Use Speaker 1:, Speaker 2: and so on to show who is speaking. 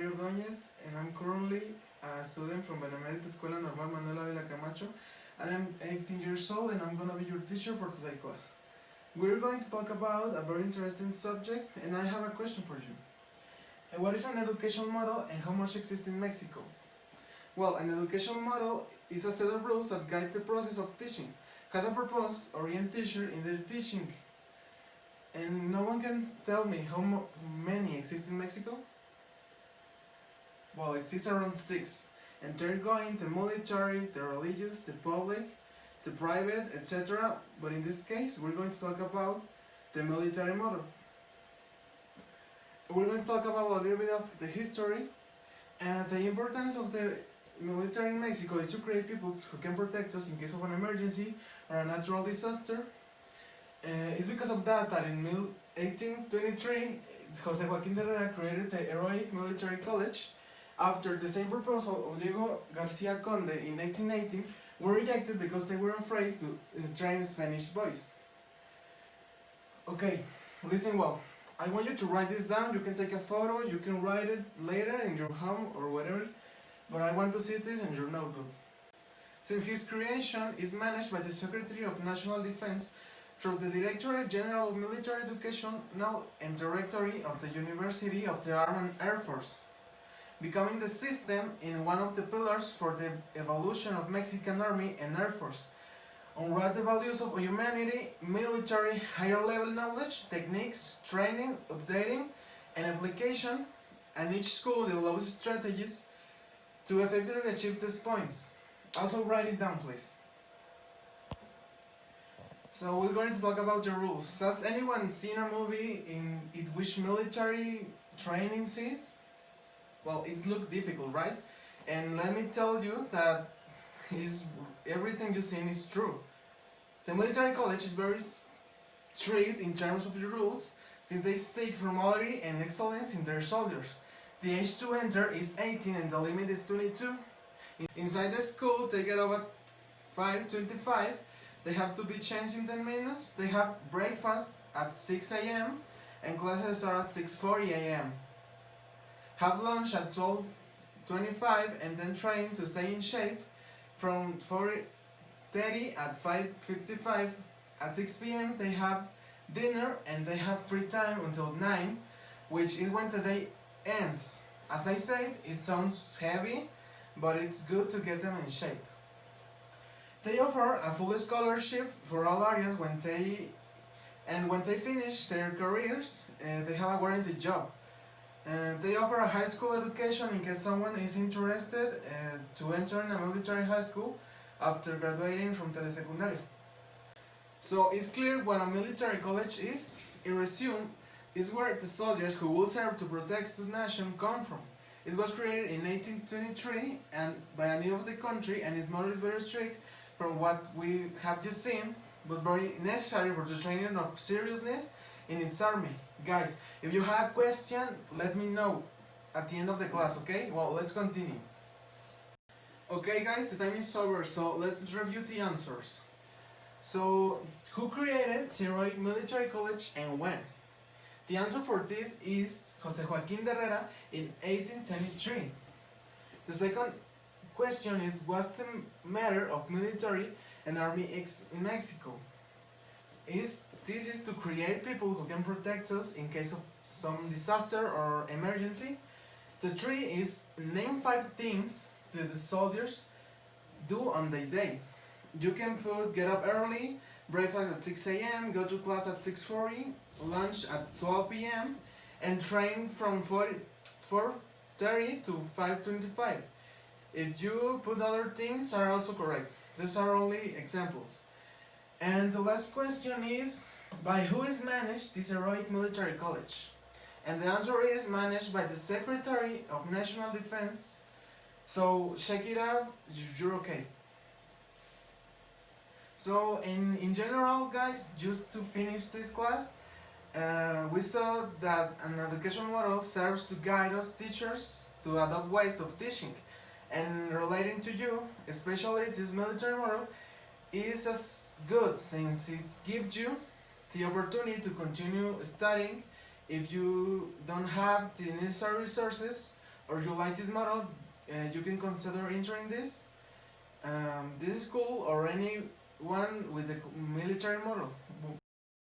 Speaker 1: Ordóñez, and I'm currently a student from Benemérita Escuela Normal Manuel Ávila Camacho, and I'm 18 years old, and I'm gonna be your teacher for today's class. We're going to talk about a very interesting subject, and I have a question for you. What is an education model, and how much exists in Mexico? Well, an education model is a set of rules that guide the process of teaching, has a purpose, orient teacher in their teaching. And no one can tell me how many exist in Mexico? Well, it exists around 6, and they're going the military, the religious, the public, the private, etc. But in this case, we're going to talk about the military model. We're going to talk about a little bit of the history, and the importance of the military in Mexico is to create people who can protect us in case of an emergency or a natural disaster. It's because of that in 1823, Jose Joaquin de Herrera created the heroic military college. After the same proposal of Diego Garcia Conde in 1880 were rejected because they were afraid to train Spanish boys. Okay, listen well. I want you to write this down. You can take a photo, you can write it later in your home or whatever, but I want to see this in your notebook. Since his creation is managed by the Secretary of National Defense through the Directorate General of Military Education and Directory of the University of the Army and Air Force, becoming the system in one of the pillars for the evolution of Mexican Army and Air Force. Unwrite the values of humanity, military, higher level knowledge, techniques, training, updating, and application, and each school develops strategies to effectively achieve these points. Also write it down, please. So we're going to talk about the rules. Has anyone seen a movie in which military training is? Well, it looks difficult, right? And let me tell you that everything you've seen is true. The military college is very strict in terms of the rules, since they seek formality and excellence in their soldiers. The age to enter is 18 and the limit is 22. Inside the school, they get up at 5:25. They have to be changed in 10 minutes. They have breakfast at 6 a.m. and classes start at 6:40 a.m. Have lunch at 12:25 and then train to stay in shape from 4:30 at 5:55. At 6 p.m. they have dinner and they have free time until 9, which is when the day ends. As I said, it sounds heavy, but it's good to get them in shape. They offer a full scholarship for all areas when they finish their careers, they have a guaranteed job. They offer a high school education in case someone is interested to enter in a military high school after graduating from telesecundaria. So it's clear what a military college is. In resume, is where the soldiers who will serve to protect the nation come from. It was created in 1823 and by a need of the country, and its model is very strict from what we have just seen, but very necessary for the training of seriousness in its army. Guys, if you have a question, let me know at the end of the class, okay? Well, let's continue. Okay guys, the time is over, so let's review the answers. So, who created the heroic military college and when? The answer for this is Jose Joaquin de Herrera in 1823. The second question is, what's the matter of military and army in Mexico? This is to create people who can protect us in case of some disaster or emergency. The 3 is, name 5 things that the soldiers do on their day. You can put get up early, breakfast at 6 a.m., go to class at 6:40, lunch at 12 p.m., and train from 4:30 to 5:25. If you put other things, are also correct. These are only examples. And the last question is, by who is managed this heroic military college? And the answer is managed by the Secretary of National Defense. So check it out if you're okay. So in general, guys, just to finish this class, we saw that an education model serves to guide us teachers to adopt ways of teaching. And relating to you, especially this military model, is as good since it gives you the opportunity to continue studying if you don't have the necessary resources or you like this model, you can consider entering this. This is cool, or any one with a military model.